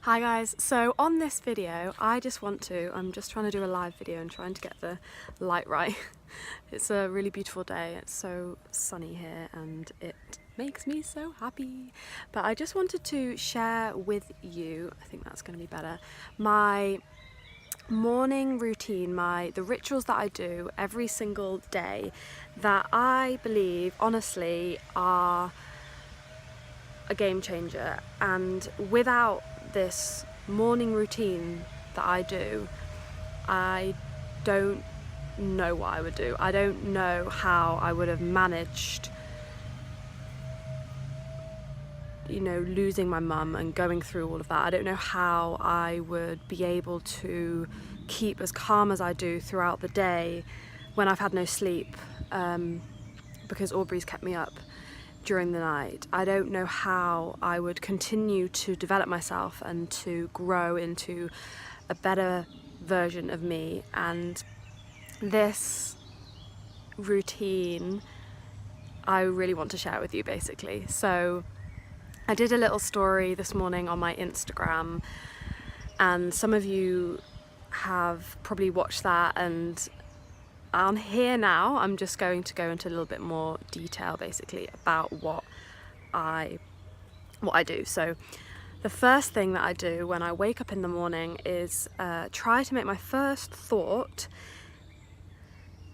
Hi guys, so on this video I'm just trying to do a live video and trying to get the light right. It's a really beautiful day, it's so sunny here and it makes me so happy. But I just wanted to share with you, I think that's going to be better, my morning routine, the rituals that I do every single day that I believe honestly are a game changer. And without this morning routine that I do, I don't know what I would do. I don't know how I would have managed, you know, losing my mum and going through all of that. I don't know how I would be able to keep as calm as I do throughout the day when I've had no sleep, because Aubrey's kept me up during the night. I don't know how I would continue to develop myself and to grow into a better version of me. And this routine I really want to share with you, basically. So I did a little story this morning on my Instagram, and some of you have probably watched that, and on here now I'm just going to go into a little bit more detail basically about what I do. So the first thing that I do when I wake up in the morning is try to make my first thought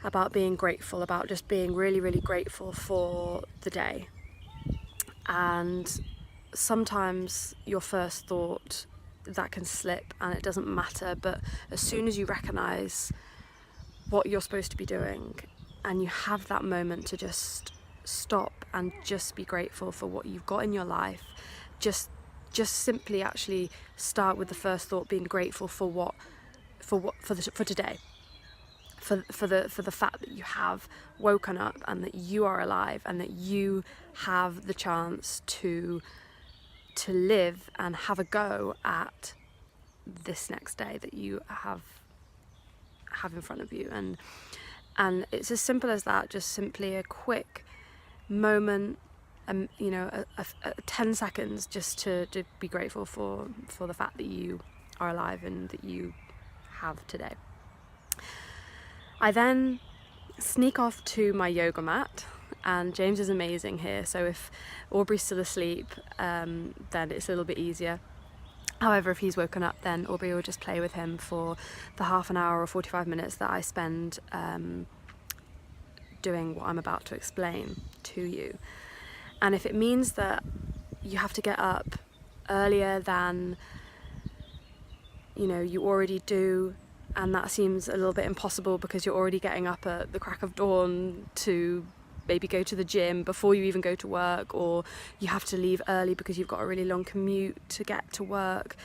about being grateful, about just being really, really grateful for the day. And sometimes your first thought, that can slip and it doesn't matter, but as soon as you recognize what you're supposed to be doing and you have that moment to just stop and just be grateful for what you've got in your life, just simply actually start with the first thought being grateful for today, for the fact that you have woken up and that you are alive and that you have the chance to live and have a go at this next day that you have in front of you. And it's as simple as that, just simply a quick moment, you know, a 10 seconds just to be grateful for the fact that you are alive and that you have today. I then sneak off to my yoga mat, and James is amazing here, so if Aubrey's still asleep, then it's a little bit easier. However, if he's woken up, then Aubrey will just play with him for the half an hour or 45 minutes that I spend doing what I'm about to explain to you. And if it means that you have to get up earlier than, you know, you already do, and that seems a little bit impossible because you're already getting up at the crack of dawn to maybe go to the gym before you even go to work, or you have to leave early because you've got a really long commute to get to work.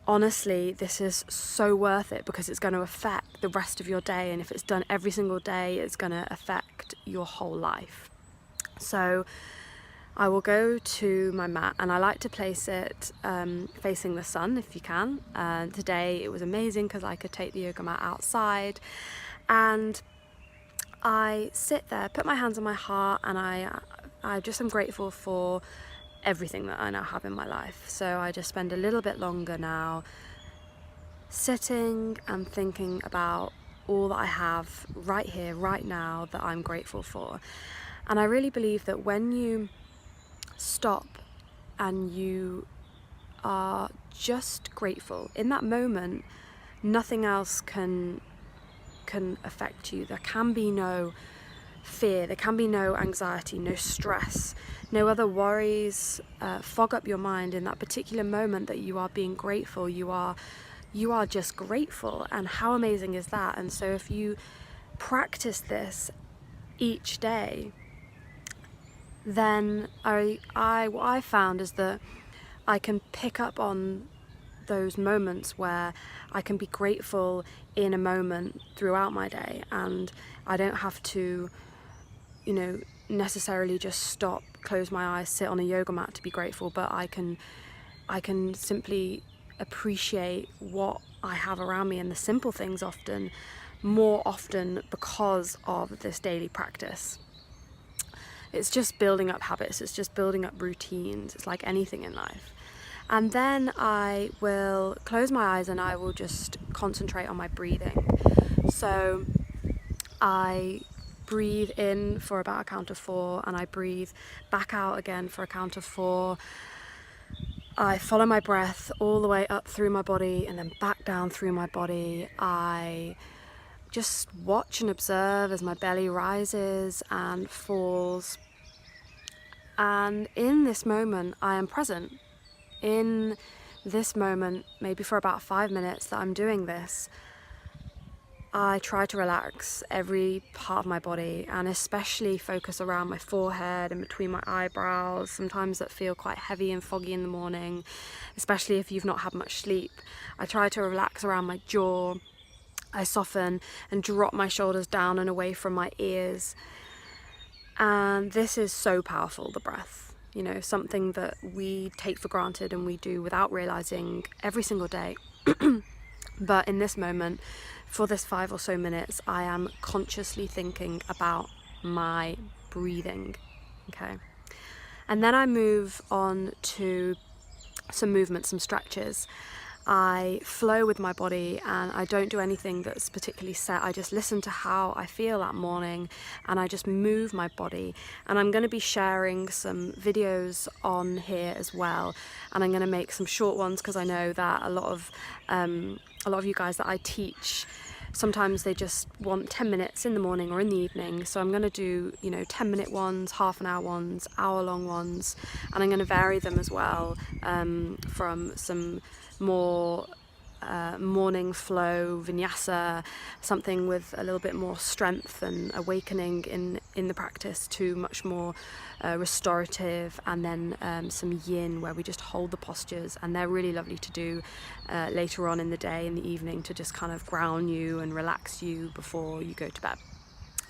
Honestly, this is so worth it because it's going to affect the rest of your day, and if it's done every single day, it's going to affect your whole life. So I will go to my mat, and I like to place it facing the sun if you can. Today it was amazing because I could take the yoga mat outside, and I sit there, put my hands on my heart, and I just am grateful for everything that I now have in my life. So I just spend a little bit longer now sitting and thinking about all that I have right here, right now, that I'm grateful for. And I really believe that when you stop and you are just grateful in that moment, nothing else can affect you. There can be no fear, there can be no anxiety, no stress, no other worries fog up your mind in that particular moment that you are being grateful. You are just grateful, and how amazing is that? And so if you practice this each day, then what I found is that I can pick up on those moments where I can be grateful in a moment throughout my day, and I don't have to, you know, necessarily just stop, close my eyes, sit on a yoga mat to be grateful, but I can simply appreciate what I have around me and the simple things more often because of this daily practice. It's just building up habits, it's just building up routines, it's like anything in life. And then I will close my eyes and I will just concentrate on my breathing. So I breathe in for about a count of 4 and I breathe back out again for a count of 4. I follow my breath all the way up through my body and then back down through my body. I just watch and observe as my belly rises and falls. And in this moment, I am present. In this moment, maybe for about 5 minutes that I'm doing this, I try to relax every part of my body and especially focus around my forehead and between my eyebrows, sometimes that feel quite heavy and foggy in the morning, especially if you've not had much sleep. I try to relax around my jaw. I soften and drop my shoulders down and away from my ears. And this is so powerful, the breath. You know, something that we take for granted and we do without realizing every single day. But in this moment, for this 5 or so minutes, I am consciously thinking about my breathing, okay? And then I move on to some movements, some stretches. I flow with my body and I don't do anything that's particularly set. I just listen to how I feel that morning and I just move my body. And I'm going to be sharing some videos on here as well. And I'm going to make some short ones because I know that a lot of you guys that I teach, sometimes they just want 10 minutes in the morning or in the evening. So I'm going to do, 10-minute ones, half an hour ones, hour-long ones, and I'm going to vary them as well from some more morning flow, vinyasa, something with a little bit more strength and awakening in the practice, to much more restorative, and then some yin where we just hold the postures, and they're really lovely to do later on in the day, in the evening, to just kind of ground you and relax you before you go to bed.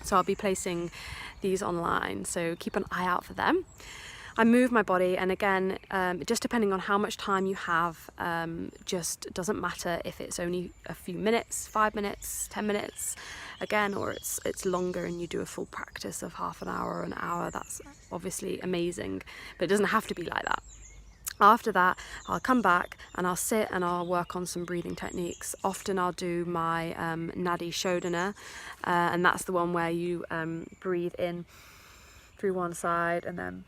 So I'll be placing these online, so keep an eye out for them. I move my body, and again, just depending on how much time you have, just doesn't matter if it's only a few minutes, 5 minutes, 10 minutes, again, or it's longer and you do a full practice of half an hour or an hour. That's obviously amazing, but it doesn't have to be like that. After that, I'll come back and I'll sit and I'll work on some breathing techniques. Often I'll do my Nadi Shodhana, and that's the one where you breathe in through one side and then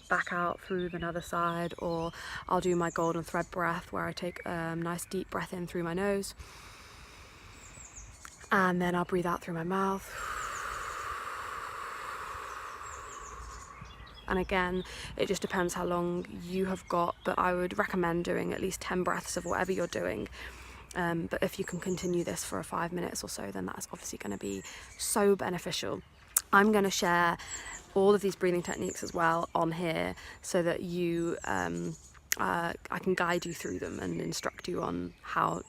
back out through another side, or I'll do my golden thread breath where I take a nice deep breath in through my nose and then I'll breathe out through my mouth. And again, it just depends how long you have got, but I would recommend doing at least 10 breaths of whatever you're doing. But if you can continue this for 5 minutes or so, then that's obviously going to be so beneficial. I'm going to share all of these breathing techniques as well on here so that you I can guide you through them and instruct you on how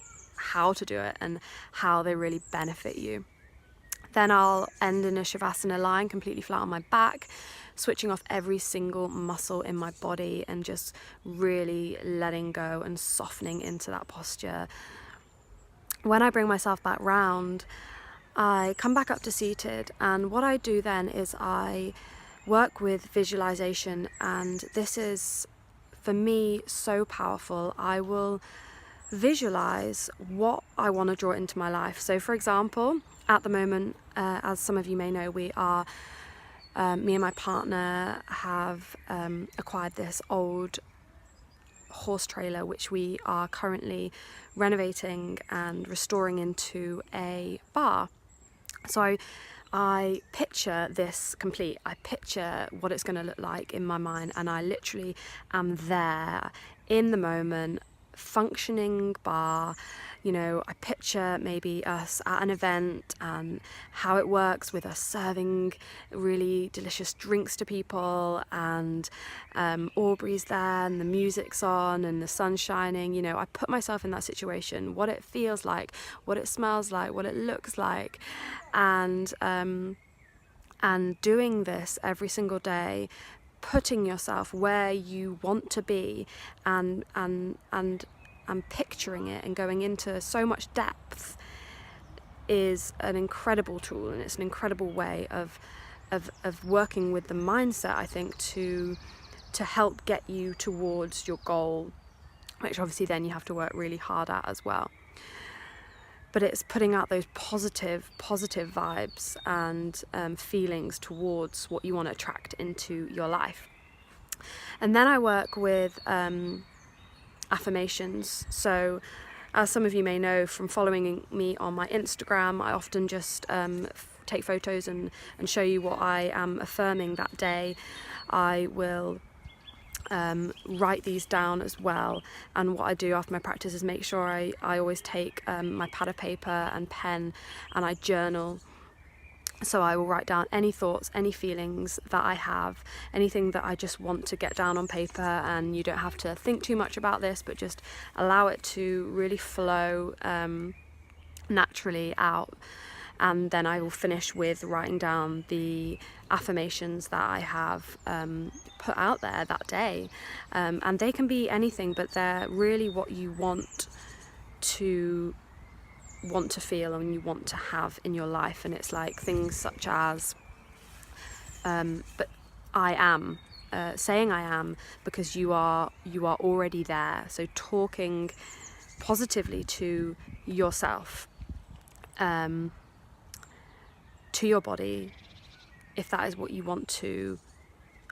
to do it and how they really benefit you. Then I'll end in a Shavasana lying completely flat on my back, switching off every single muscle in my body and just really letting go and softening into that posture. When I bring myself back round, I come back up to seated, and what I do then is I work with visualization, and this is for me so powerful. I will visualize what I want to draw into my life. So for example, at the moment, as some of you may know, we are me and my partner have acquired this old horse trailer which we are currently renovating and restoring into a bar. So I picture this complete. I picture what it's going to look like in my mind, and I literally am there in the moment, functioning bar. I picture maybe us at an event and how it works with us serving really delicious drinks to people, and Aubrey's there and the music's on and the sun's shining. I put myself in that situation, what it feels like, what it smells like, what it looks like, and doing this every single day, putting yourself where you want to be and picturing it and going into so much depth is an incredible tool, and it's an incredible way of working with the mindset, I think, to help get you towards your goal which obviously then you have to work really hard at as well. But it's putting out those positive vibes and feelings towards what you want to attract into your life. And then I work with affirmations. So as some of you may know from following me on my Instagram, I often just take photos and show you what I am affirming that day. I will write these down as well, and what I do after my practice is make sure I always take my pad of paper and pen, and I journal. So I will write down any thoughts, any feelings that I have, anything that I just want to get down on paper, and you don't have to think too much about this, but just allow it to really flow naturally out. And then I will finish with writing down the affirmations that I have put out there that day. And they can be anything, but they're really what you want to feel and you want to have in your life. And it's like things such as, but I am, saying I am, because you are already there. So talking positively to yourself, to your body, if that is what you want to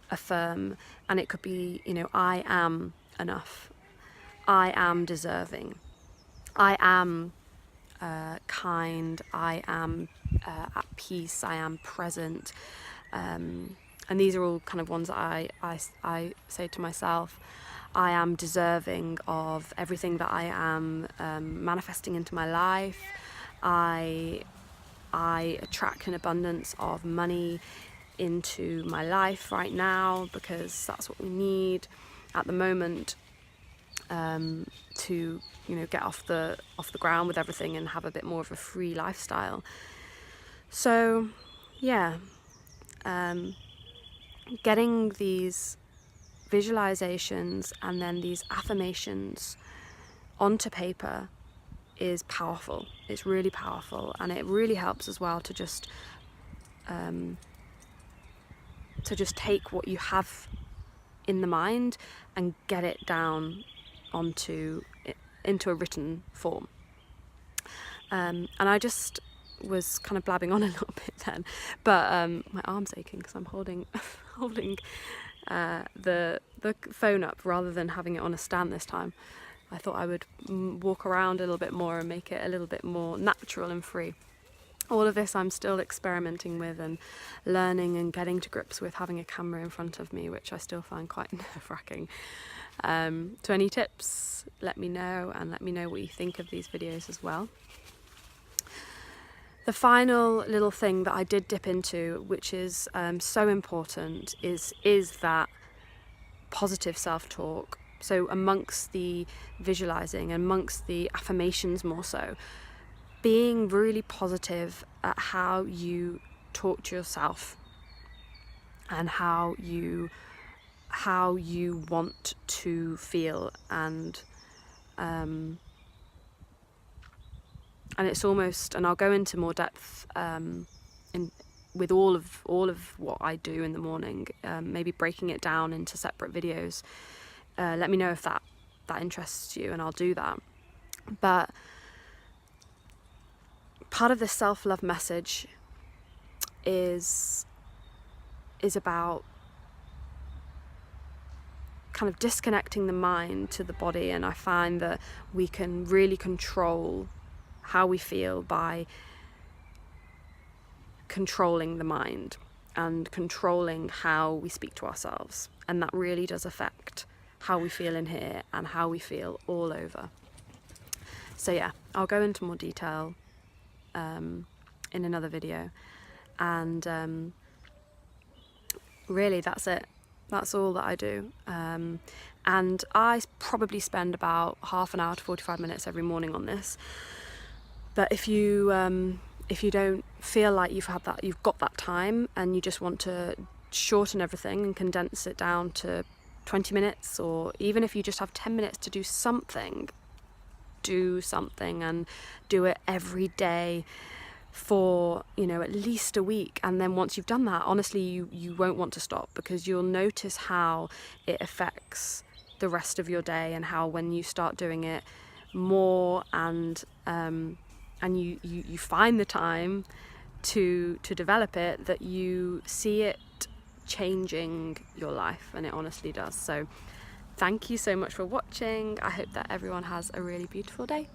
affirm. And it could be, I am enough, I am deserving, I am kind, I am at peace, I am present. And these are all kind of ones that I say to myself. I am deserving of everything that I am manifesting into my life. I attract an abundance of money into my life right now, because that's what we need at the moment to get off the ground with everything and have a bit more of a free lifestyle. So yeah, getting these visualizations and then these affirmations onto paper is powerful. It's really powerful, and it really helps as well to just take what you have in the mind and get it down into a written form. And I just was kind of blabbing on a little bit then, but my arm's aching because I'm holding the phone up rather than having it on a stand this time. I thought I would walk around a little bit more and make it a little bit more natural and free. All of this I'm still experimenting with and learning and getting to grips with having a camera in front of me, which I still find quite nerve-wracking. So any tips, let me know, and let me know what you think of these videos as well. The final little thing that I did dip into, which is so important, is that positive self-talk. So amongst the visualizing, amongst the affirmations more so, being really positive at how you talk to yourself and how you want to feel, and it's almost, and I'll go into more depth with all of what I do in the morning, maybe breaking it down into separate videos. Let me know if that interests you, and I'll do that. But part of the self-love message is about kind of disconnecting the mind to the body, and I find that we can really control how we feel by controlling the mind and controlling how we speak to ourselves, and that really does affect how we feel in here and how we feel all over. So yeah, I'll go into more detail in another video, and really that's it. That's all that I do, and I probably spend about half an hour to 45 minutes every morning on this. But if you don't feel like you've got that time, and you just want to shorten everything and condense it down to 20 minutes, or even if you just have 10 minutes to do something and do it every day for at least a week. And then once you've done that, honestly, you won't want to stop, because you'll notice how it affects the rest of your day, and how when you start doing it more and you find the time to develop it, that you see it changing your life, and it honestly does. So thank you so much for watching. I hope that everyone has a really beautiful day.